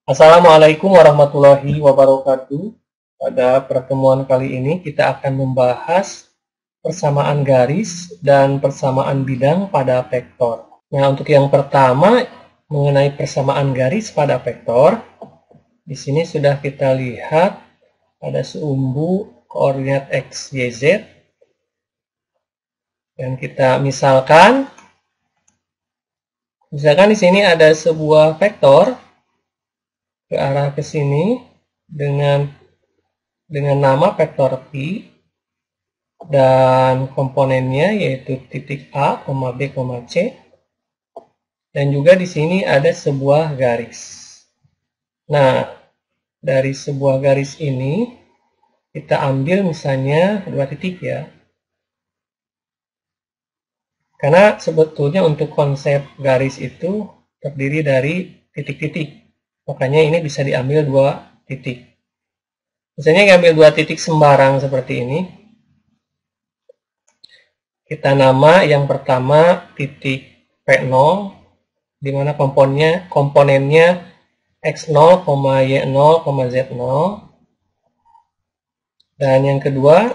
Assalamualaikum warahmatullahi wabarakatuh. Pada pertemuan kali ini kita akan membahas persamaan garis dan persamaan bidang pada vektor. Nah, untuk yang pertama mengenai persamaan garis pada vektor, di sini sudah kita lihat ada seumbu koordinat x, y, z. Dan kita misalkan di sini ada sebuah vektor ke arah ke sini dengan nama vektor P dan komponennya yaitu titik A, B, C, dan juga di sini ada sebuah garis. Nah, dari sebuah garis ini kita ambil misalnya 2 titik ya. Karena sebetulnya untuk konsep garis itu terdiri dari titik-titik. Makanya ini bisa diambil 2 titik. Misalnya ngambil 2 titik sembarang seperti ini. Kita nama yang pertama titik P0, di mana komponennya X0, Y0, Z0. Dan yang kedua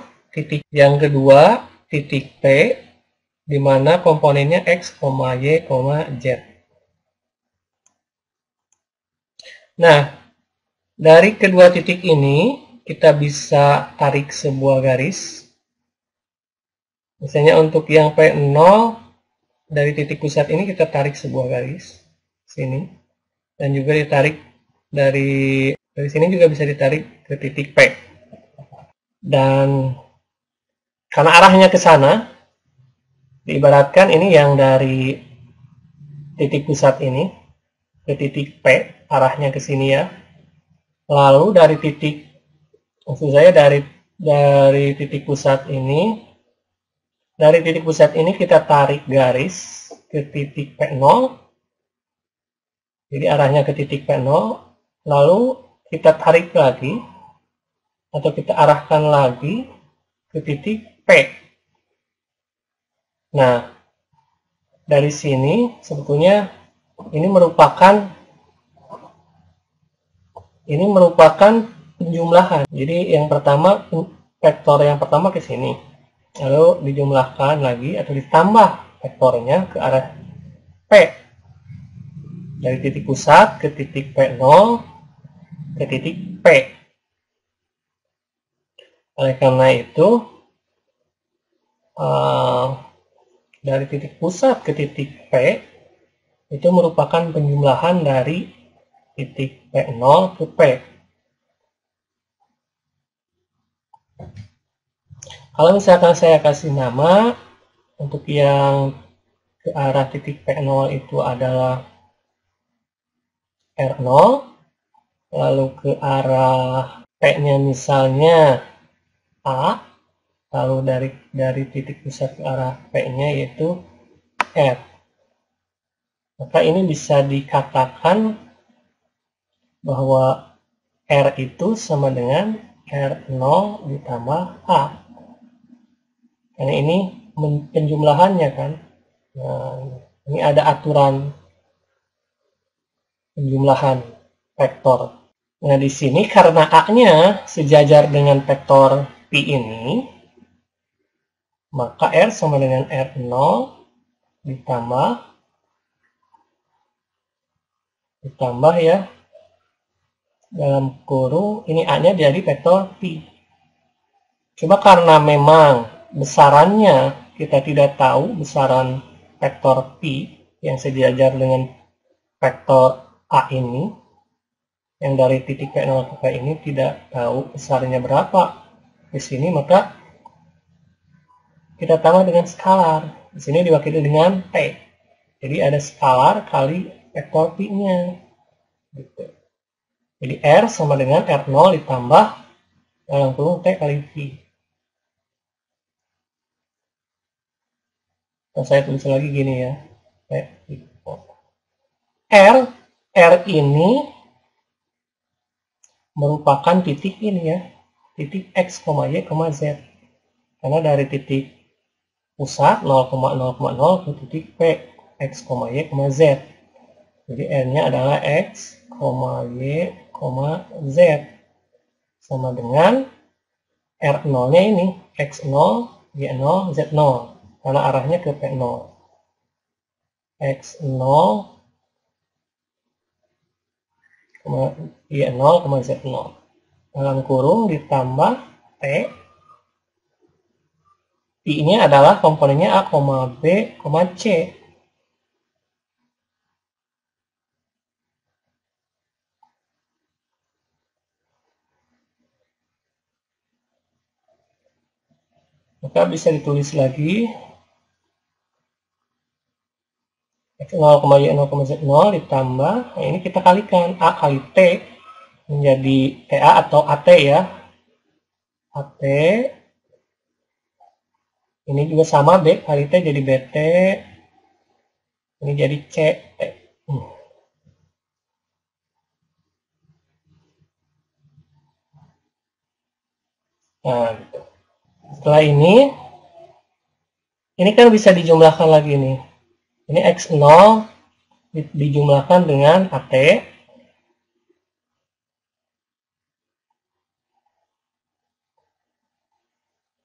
titik P, di mana komponennya X, Y, Z. Nah, dari kedua titik ini kita bisa tarik sebuah garis. Misalnya untuk yang P0 dari titik pusat ini kita tarik sebuah garis sini, dan juga ditarik dari sini juga bisa ditarik ke titik P. Dan karena arahnya ke sana, diibaratkan ini yang dari titik pusat ini ke titik P, arahnya ke sini ya. Lalu dari titik titik pusat ini, kita tarik garis ke titik P0. Jadi arahnya ke titik P0, lalu kita tarik lagi atau kita arahkan lagi ke titik P. Nah, dari sini sebetulnya ini merupakan penjumlahan. Jadi yang pertama, vektor yang pertama ke sini, lalu dijumlahkan lagi atau ditambah vektornya ke arah P, dari titik pusat ke titik P0 ke titik P. Oleh karena itu dari titik pusat ke titik P itu merupakan penjumlahan dari titik P0 ke P. Kalau misalkan saya kasih nama untuk yang ke arah titik P0 itu adalah R0, lalu ke arah P-nya misalnya A, lalu dari titik pusat ke arah P-nya yaitu R. Maka ini bisa dikatakan bahwa R itu sama dengan R0 ditambah A. Karena ini penjumlahannya kan. Nah, ini ada aturan penjumlahan vektor. Nah, di sini karena A-nya sejajar dengan vektor P ini, maka R sama dengan R0 ditambah ya, dalam kurung ini A-nya jadi vektor P. Cuma karena memang besarannya kita tidak tahu, besaran vektor P yang sejajar dengan vektor A ini, yang dari titik P0 ke P ini tidak tahu besarnya berapa di sini, maka kita tambah dengan skalar. Di sini diwakili dengan T. Jadi ada skalar kali vektor P-nya. Gitu. Jadi R sama dengan R0 ditambah dalam kurung T kali P. Nah, saya tulis lagi gini ya. R ini merupakan titik ini ya. Titik X, Y, Z. Karena dari titik pusat 0,0,0 ke titik P, X, Y, Z. Jadi R-nya adalah X, Y, Z sama dengan R0-nya ini X0, Y0, Z0 karena arahnya ke P0. X0, Y0, Z0 dalam kurung ditambah T. I-nya adalah komponennya A, B, C. Maka bisa ditulis lagi X0, Y0, Z0 ditambah, nah ini kita kalikan A kali T menjadi TA atau AT ya. AT ini juga sama, B kali T jadi BT, ini jadi CT. Nah, gitu. Setelah ini kan bisa dijumlahkan lagi nih. Ini X0 dijumlahkan dengan AT.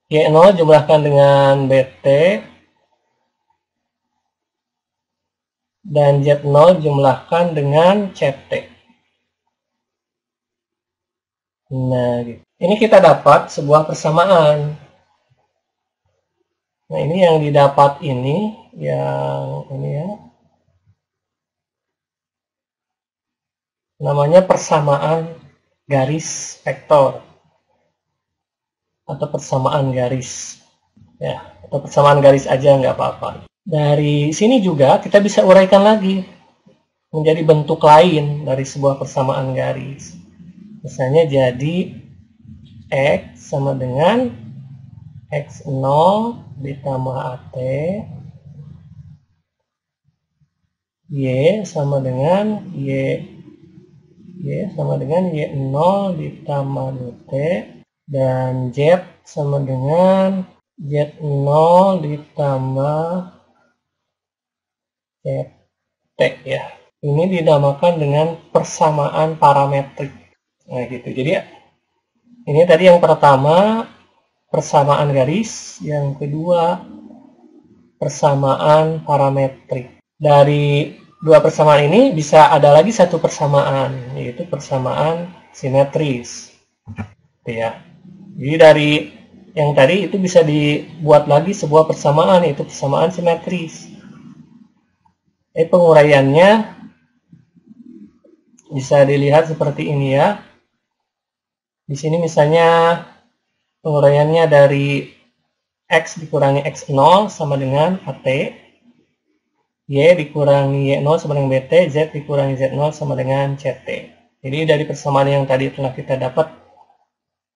Y0 jumlahkan dengan BT. Dan Z0 jumlahkan dengan CT. Nah, gitu. Ini kita dapat sebuah persamaan. Nah, ini yang didapat ini, yang ini ya. Namanya persamaan garis vektor. Atau persamaan garis. Ya, atau persamaan garis aja nggak apa-apa. Dari sini juga kita bisa uraikan lagi menjadi bentuk lain dari sebuah persamaan garis. Misalnya jadi X sama dengan X0 ditambah AT, Y sama dengan Y sama dengan Y0 ditambah DT, dan Z sama dengan Z0 ditambah ZT ya. Ini dinamakan dengan persamaan parametrik. Nah gitu. Jadi ini tadi yang pertama persamaan garis, yang kedua persamaan parametrik. Dari dua persamaan ini bisa ada lagi satu persamaan, yaitu persamaan simetris. Ya. Jadi dari yang tadi itu bisa dibuat lagi sebuah persamaan, yaitu persamaan simetris. Penguraiannya bisa dilihat seperti ini ya. Di sini misalnya penguraiannya dari X dikurangi X0 sama dengan AT, Y dikurangi Y0 sama dengan BT, Z dikurangi Z0 sama dengan CT. Jadi dari persamaan yang tadi telah kita dapat,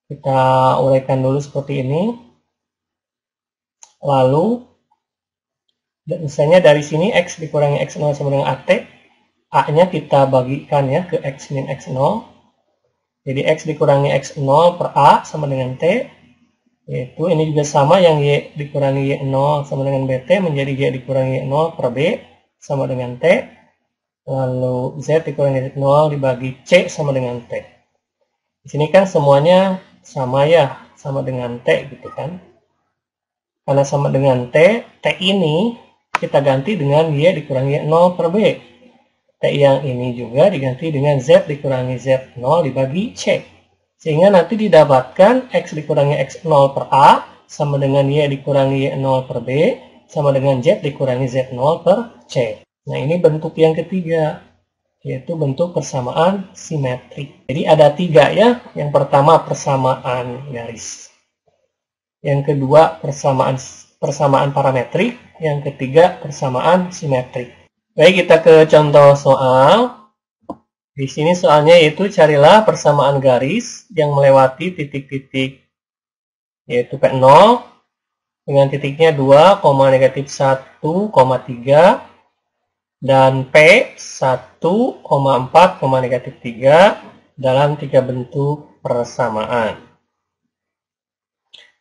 kita uraikan dulu seperti ini. Lalu, misalnya dari sini X dikurangi X0 sama dengan AT, A-nya kita bagikan ya ke X min X0. Jadi X dikurangi X0 per A sama dengan T. Yaitu ini juga sama, yang Y dikurangi Y0 sama dengan BT menjadi Y dikurangi Y0 per B sama dengan T. Lalu Z dikurangi Z0 dibagi C sama dengan T. Di sini kan semuanya sama ya, sama dengan T gitu kan. Karena sama dengan T, T ini kita ganti dengan Y dikurangi Y0 per B. T yang ini juga diganti dengan Z dikurangi Z0 dibagi C. Sehingga nanti didapatkan X dikurangi X0 per A sama dengan Y dikurangi Y0 per B sama dengan Z dikurangi Z0 per C. Nah ini bentuk yang ketiga, yaitu bentuk persamaan simetrik. Jadi ada tiga ya. Yang pertama persamaan garis. Yang kedua persamaan parametrik. Yang ketiga persamaan simetrik. Baik, kita ke contoh soal. Di sini soalnya yaitu carilah persamaan garis yang melewati titik-titik, yaitu P0 dengan titiknya 2, negatif 1, 3 dan P 1, 4, negatif 3 dalam tiga bentuk persamaan.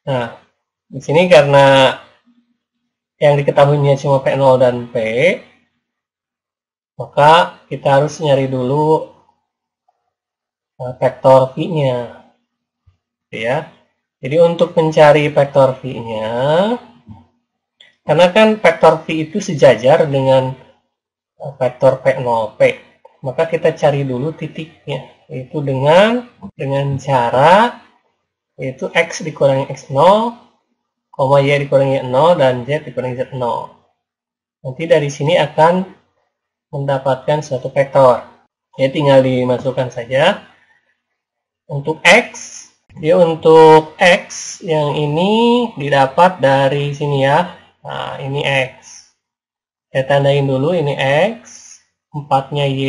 Nah, di sini karena yang diketahuinya cuma P0 dan P, maka kita harus nyari dulu vektor V-nya. Ya. Jadi untuk mencari vektor V-nya, karena kan vektor V itu sejajar dengan vektor P0P, maka kita cari dulu titiknya, yaitu dengan cara yaitu X dikurangi X0, Y dikurangi Y0, dan Z dikurangi Z0. Nanti dari sini akan mendapatkan suatu vektor. Ya, tinggal dimasukkan saja. Untuk X, untuk X yang ini didapat dari sini ya. Nah, ini X. Saya tandain dulu, ini X, 4-nya Y,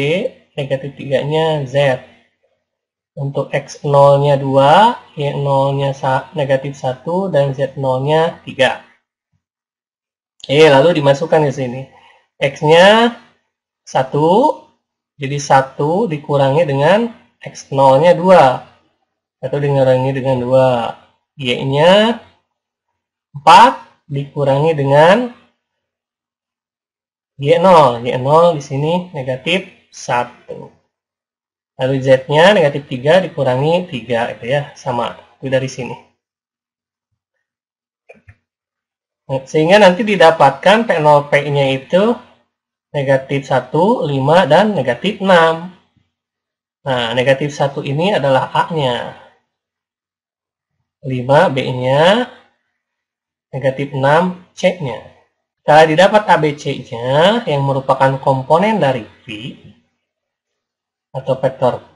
negatif 3-nya Z. Untuk X0-nya 2, Y0-nya negatif 1, dan Z0-nya 3. Lalu dimasukkan ke sini. X-nya 1, jadi 1 dikurangi dengan X0-nya 2. 1 dikurangi dengan 2. Y-nya 4 dikurangi dengan Y0. Y0 di sini negatif 1. Lalu Z-nya negatif 3 dikurangi 3. Itu ya, sama. Itu dari sini. Sehingga nanti didapatkan P0P-nya itu negatif 1, 5, dan negatif 6. Nah, negatif 1 ini adalah A-nya. 5 B-nya, negatif 6 C-nya. Setelah didapat ABC-nya yang merupakan komponen dari V atau vektor V,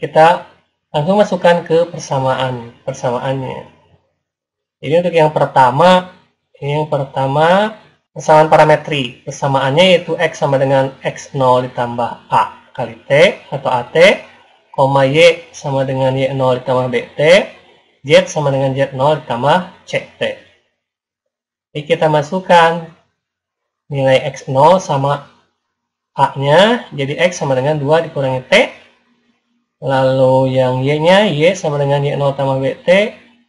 kita langsung masukkan ke persamaannya. Jadi untuk yang pertama persamaan parametri. Persamaannya yaitu X sama dengan X0 ditambah A kali T atau AT, Y sama dengan Y0 ditambah BT, Z sama dengan Z0 ditambah CT. Jadi kita masukkan nilai X0 sama A-nya, jadi X sama dengan 2 dikurangi T. Lalu yang Y-nya, Y sama dengan Y0 tambah BT,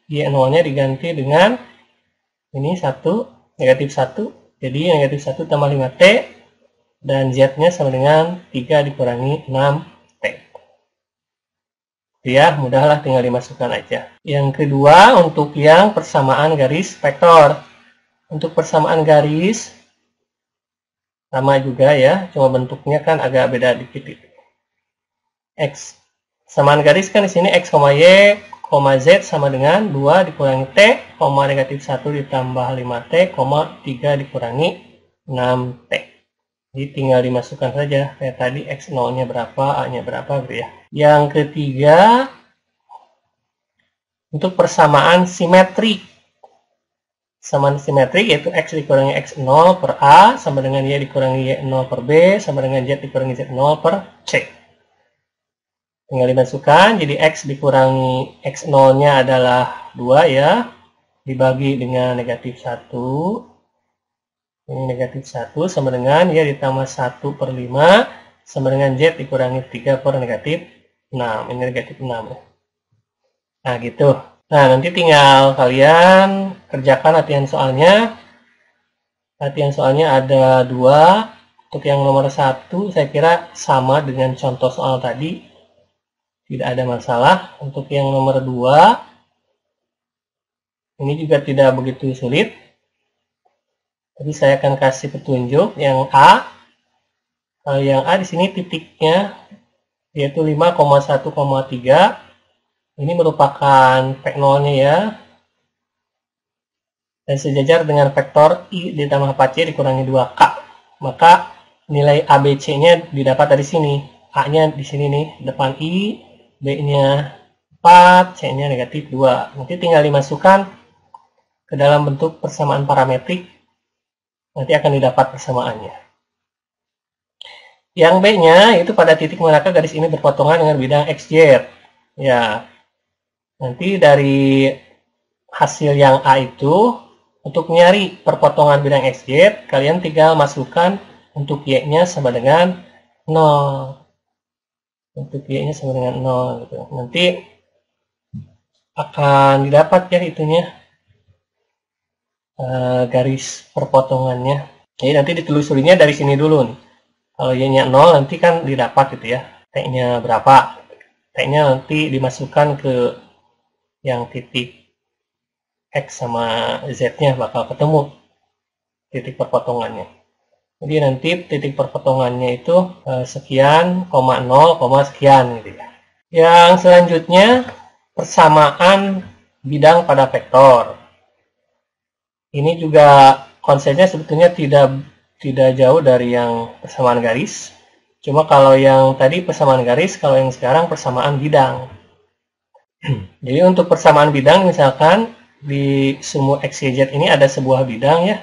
Y0-nya diganti dengan ini 1, negatif 1. Jadi negatif 1 tambah 5T, dan Z-nya sama dengan 3 dikurangi 6T. Ya, mudahlah, tinggal dimasukkan aja. Yang kedua, untuk yang persamaan garis vektor. Untuk persamaan garis, sama juga ya, cuma bentuknya kan agak beda dikit. X, samaan garis kan di sini X, Y, Z sama dengan 2 dikurangi T, negatif 1 ditambah 5T, 3 dikurangi 6T. Jadi tinggal dimasukkan saja, kayak tadi X0-nya berapa, A-nya berapa gitu ya. Yang ketiga, untuk persamaan simetrik. Persamaan simetrik yaitu X dikurangi X0 per A sama dengan Y dikurangi Y0 per B sama dengan Z dikurangi Z0 per C. Tinggal dimasukkan, jadi X dikurangi X0-nya adalah 2 ya, dibagi dengan negatif 1. Ini negatif 1 sama dengan Y ditambah 1 per 5 sama dengan Z dikurangi 3 per negatif 6. Ini negatif 6 ya. Nah gitu. Nah nanti tinggal kalian kerjakan latihan soalnya. Latihan soalnya ada 2. Untuk yang nomor 1 saya kira sama dengan contoh soal tadi. Tidak ada masalah. Untuk yang nomor 2 ini juga tidak begitu sulit. Jadi saya akan kasih petunjuk yang A. Kalau yang A di sini titiknya yaitu 5,1,3. Ini merupakan P0-nya ya. Dan sejajar dengan vektor I ditambah 4C dikurangi 2K. Maka nilai ABC-nya didapat dari sini. A-nya di sini nih, depan I, B-nya 4, C-nya negatif 2. Nanti tinggal dimasukkan ke dalam bentuk persamaan parametrik. Nanti akan didapat persamaannya. Yang B-nya itu pada titik manakah garis ini berpotongan dengan bidang XY. Ya, nanti dari hasil yang A itu, untuk nyari perpotongan bidang XY, kalian tinggal masukkan untuk Y-nya sama dengan 0. Untuk Y-nya sama dengan 0. Gitu. Nanti akan didapat ya itunya. Garis perpotongannya. Jadi nanti ditelusurinya dari sini dulu nih. Kalau Y-nya 0 nanti kan didapat gitu ya. T-nya berapa. T-nya nanti dimasukkan ke yang titik X sama Z-nya, bakal ketemu titik perpotongannya. Jadi nanti titik perpotongannya itu sekian, koma 0, koma sekian gitu ya. Yang selanjutnya, persamaan bidang pada vektor. Ini juga konsepnya sebetulnya tidak jauh dari yang persamaan garis. Cuma kalau yang tadi persamaan garis, kalau yang sekarang persamaan bidang. Jadi untuk persamaan bidang, misalkan di sumbu X, Y, Z ini ada sebuah bidang ya.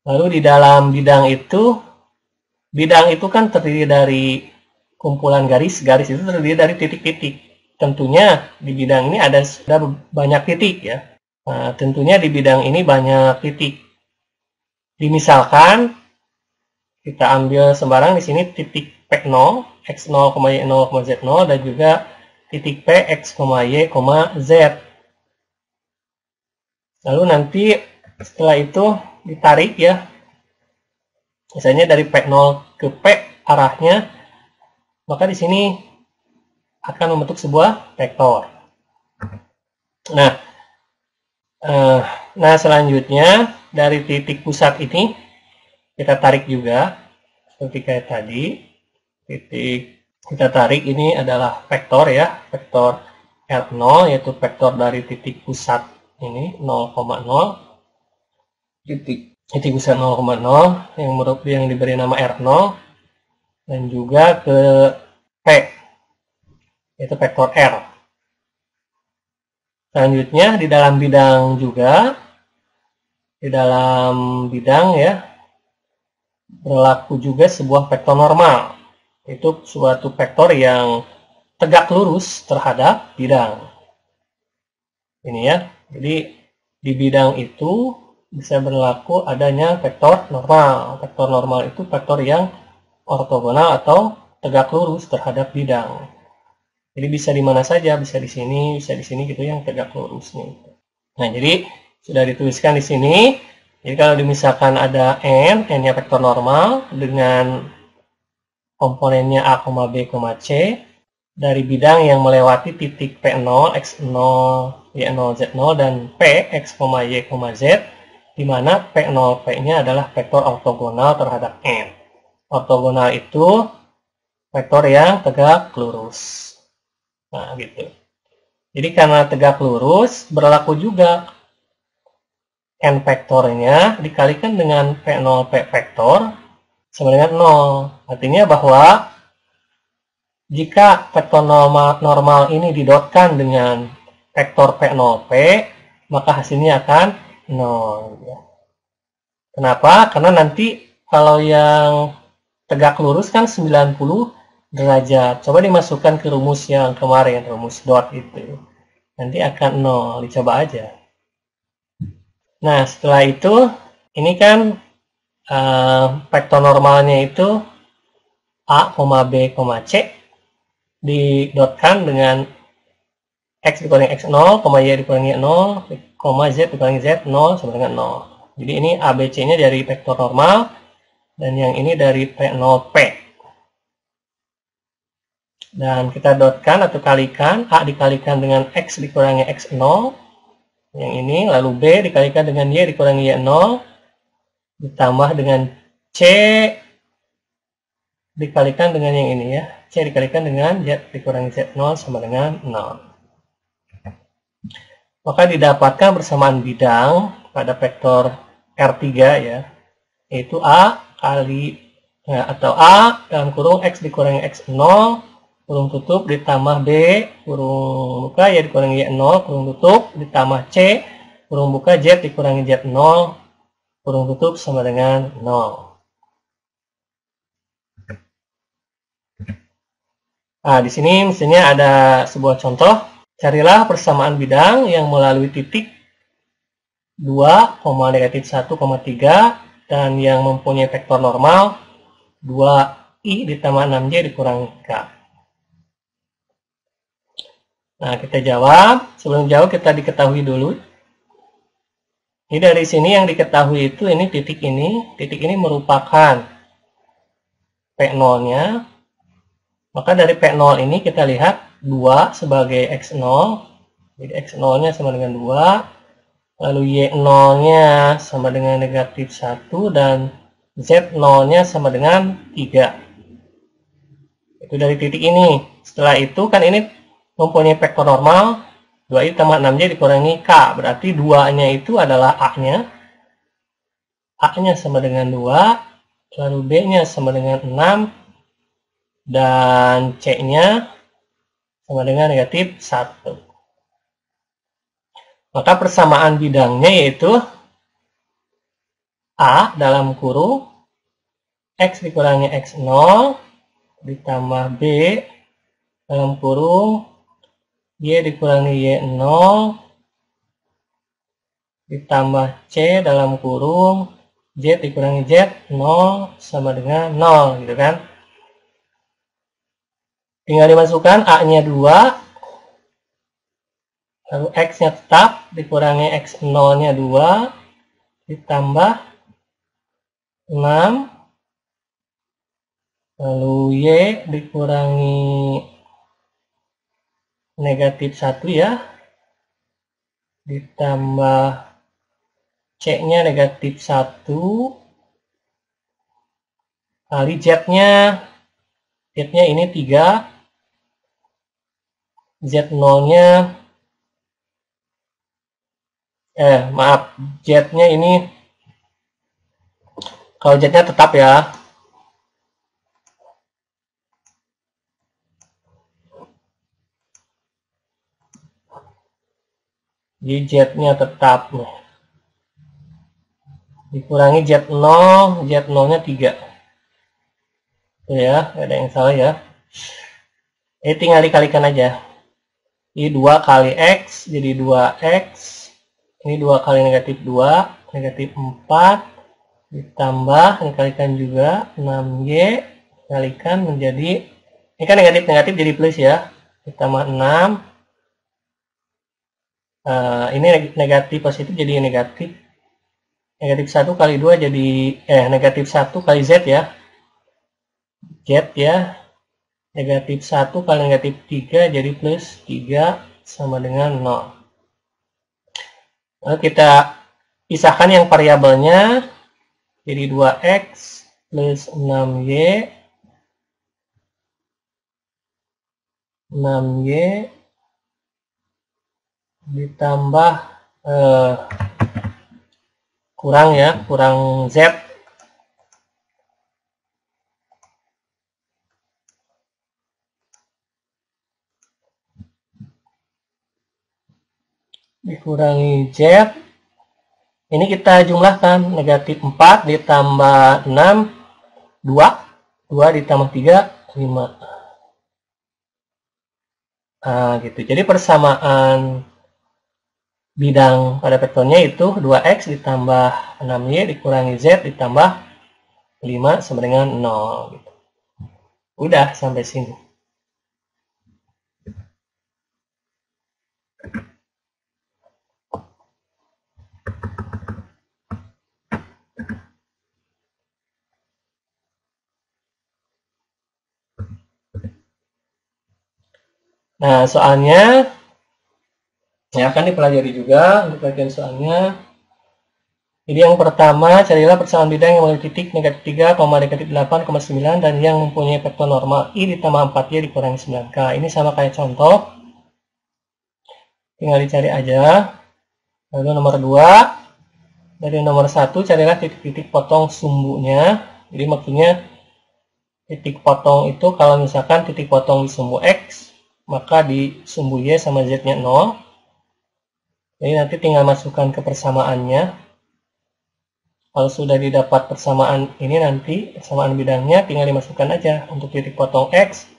Lalu di dalam bidang itu kan terdiri dari kumpulan garis. Garis itu terdiri dari titik-titik. Tentunya di bidang ini ada banyak titik ya. Nah, tentunya di bidang ini banyak titik. Misalkan kita ambil sembarang di sini titik P0, X0, Y0, Z0, dan juga titik P, X, Y, Z. Lalu nanti setelah itu ditarik ya, misalnya dari P0 ke P arahnya, maka di sini akan membentuk sebuah vektor. Nah, selanjutnya dari titik pusat ini kita tarik juga seperti kayak tadi. Titik kita tarik ini adalah vektor ya, vektor R0, yaitu vektor dari titik pusat ini 0,0, titik pusat 0,0 yang diberi nama R0, dan juga ke P, yaitu vektor R. Selanjutnya di dalam bidang juga, di dalam bidang ya, berlaku juga sebuah vektor normal. Itu suatu vektor yang tegak lurus terhadap bidang. Ini ya, jadi di bidang itu bisa berlaku adanya vektor normal. Vektor normal itu vektor yang ortogonal atau tegak lurus terhadap bidang. Jadi bisa di mana saja, bisa di sini gitu yang tegak lurusnya. Nah, jadi sudah dituliskan di sini. Jadi kalau misalkan ada n-nya vektor normal dengan komponennya A, B, C, dari bidang yang melewati titik P0, X0, Y0, Z0, dan P, X, Y, Z, di mana P0, P-nya adalah vektor ortogonal terhadap n. Ortogonal itu vektor yang tegak lurus. Nah, gitu. Jadi karena tegak lurus, berlaku juga n vektornya dikalikan dengan P0, P vektor sama dengan 0. Artinya bahwa jika vektor normal ini didotkan dengan vektor P0P, maka hasilnya akan 0. Kenapa? Karena nanti kalau yang tegak lurus kan 90 derajat. Coba dimasukkan ke rumus yang kemarin, rumus dot itu. Nanti akan 0. Dicoba aja. Nah, setelah itu, ini kan vektor normalnya itu A, B, C didotkan dengan X dikurangi X0, Y dikurangi Y0, Z dikurangi Z0 sama dengan 0. Jadi ini ABC-nya dari vektor normal, dan yang ini dari P0P. Dan kita dotkan atau kalikan, A dikalikan dengan X dikurangi X0, yang ini, lalu B dikalikan dengan Y dikurangi Y0, ditambah dengan C dikalikan dengan yang ini ya, C dikalikan dengan Z dikurangi Z0 sama dengan 0. Maka didapatkan persamaan bidang pada vektor R3 ya, yaitu A kali atau A dalam kurung X dikurangi X0 kurung tutup ditambah B kurung buka Y dikurangi Y0 kurung tutup ditambah C kurung buka Z dikurangi Z0 kurung tutup sama dengan 0. Nah, di sini misalnya ada sebuah contoh. Carilah persamaan bidang yang melalui titik 2, negatif 1, 3 dan yang mempunyai vektor normal 2i ditambah 6j dikurangi k. Nah, kita jawab. Sebelum jawab kita diketahui dulu. Ini dari sini yang diketahui itu ini titik ini. Titik ini merupakan P0-nya. Maka dari P0 ini kita lihat 2 sebagai X0. Jadi X0-nya sama dengan 2. Lalu Y0-nya sama dengan negatif 1. Dan Z0-nya sama dengan 3. Itu dari titik ini. Setelah itu kan ini mempunyai vektor normal. 2i tambah 6j dikurangi K. Berarti 2-nya itu adalah A-nya. A-nya sama dengan 2. Lalu B-nya sama dengan 6. Dan C-nya sama dengan negatif 1. Maka persamaan bidangnya yaitu A dalam kurung X dikurangi X0 ditambah B dalam kurung Y dikurangi Y0 ditambah C dalam kurung Z dikurangi Z0 sama dengan 0 gitu kan. Tinggal dimasukkan A-nya 2, lalu X-nya tetap dikurangi X0-nya 2 ditambah 6, lalu Y dikurangi negatif 1 ya, ditambah C-nya negatif 1 kali Z-nya ini 3, Z0-nya maaf, Z-nya ini, kalau Z-nya tetap ya, jadi Z-nya tetap nih, dikurangi Z0, Z0-nya 3. Tuh ya, ada yang salah ya. Ini tinggal dikalikan aja. Ini 2 kali X, jadi 2X. Ini 2 kali negatif 2, negatif 4. Ditambah, dikalikan juga 6Y. Dikalikan menjadi, ini kan negatif-negatif jadi plus ya. Ditambah 6. Ini negatif positif jadi negatif. Negatif 1 kali 2 jadi, negatif 1 kali Z ya. Z ya. Negatif 1 kali negatif 3 jadi plus 3 sama dengan 0. Lalu kita pisahkan yang variabelnya jadi 2X plus 6Y 6Y ditambah kurang Z dikurangi Z. Ini kita jumlahkan, negatif 4 ditambah 6 2 ditambah 3 5. Gitu. Jadi persamaan bidang pada vektornya itu 2X ditambah 6Y dikurangi Z ditambah 5 sama dengan 0 gitu. Udah sampai sini. Nah, soalnya ya akan dipelajari juga untuk bagian soalnya. Jadi yang pertama, carilah persamaan bidang yang memiliki titik negatif 3, negatif 8,9 dan yang mempunyai vektor normal I ditambah 4Y dikurangi 9K. Ini sama kayak contoh. Tinggal dicari aja. Lalu nomor 2, dari nomor 1 carilah titik-titik potong sumbunya. Jadi maksudnya titik potong itu kalau misalkan titik potong di sumbu X, maka di sumbu Y sama Z-nya 0. Jadi nanti tinggal masukkan ke persamaannya. Kalau sudah didapat persamaan ini nanti, persamaan bidangnya tinggal dimasukkan aja. Untuk titik potong X,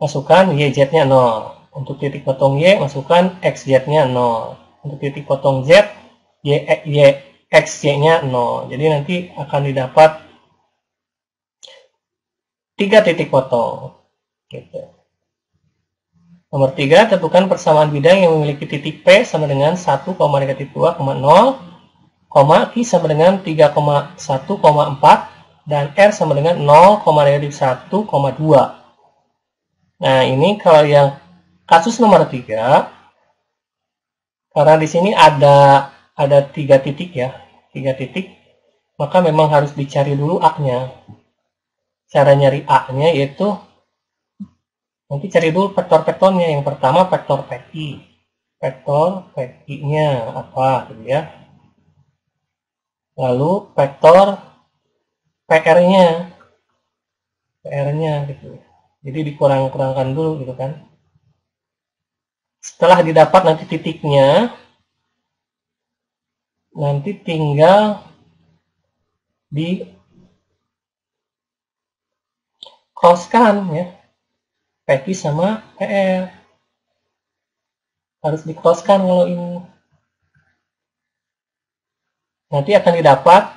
masukkan YZ-nya 0. Untuk titik potong Y, masukkan XZ-nya 0. Untuk titik potong Z, XY-nya 0. Jadi nanti akan didapat 3 titik potong. Gitu. Nomor 3, tentukan persamaan bidang yang memiliki titik P sama dengan 1, negatif 2,0, Q sama dengan 3,1,4, dan R sama dengan 0, negatif 1,2. Nah, ini kalau yang kasus nomor 3, karena di sini ada 3 titik ya, 3 titik, maka memang harus dicari dulu A-nya. Cara nyari A-nya yaitu nanti cari dulu vektor-vektornya. Yang pertama vektor PI. Vektor PI-nya apa gitu ya. Lalu vektor PR-nya. PR-nya gitu. Jadi dikurang-kurangkan dulu gitu kan. Setelah didapat nanti titiknya, nanti tinggal di crosskan ya, PQ sama PR harus di crosskan kalau ini. Nanti akan didapat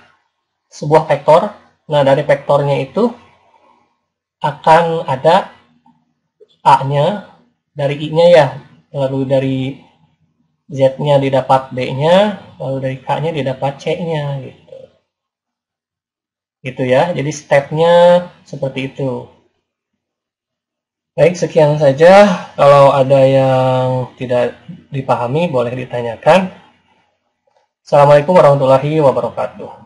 sebuah vektor. Nah, dari vektornya itu akan ada A-nya, dari I-nya ya, lalu dari Z-nya didapat D-nya, lalu dari K-nya didapat C-nya gitu. Gitu ya. Jadi stepnya seperti itu. Baik, sekian saja. Kalau ada yang tidak dipahami boleh ditanyakan. Assalamualaikum warahmatullahi wabarakatuh.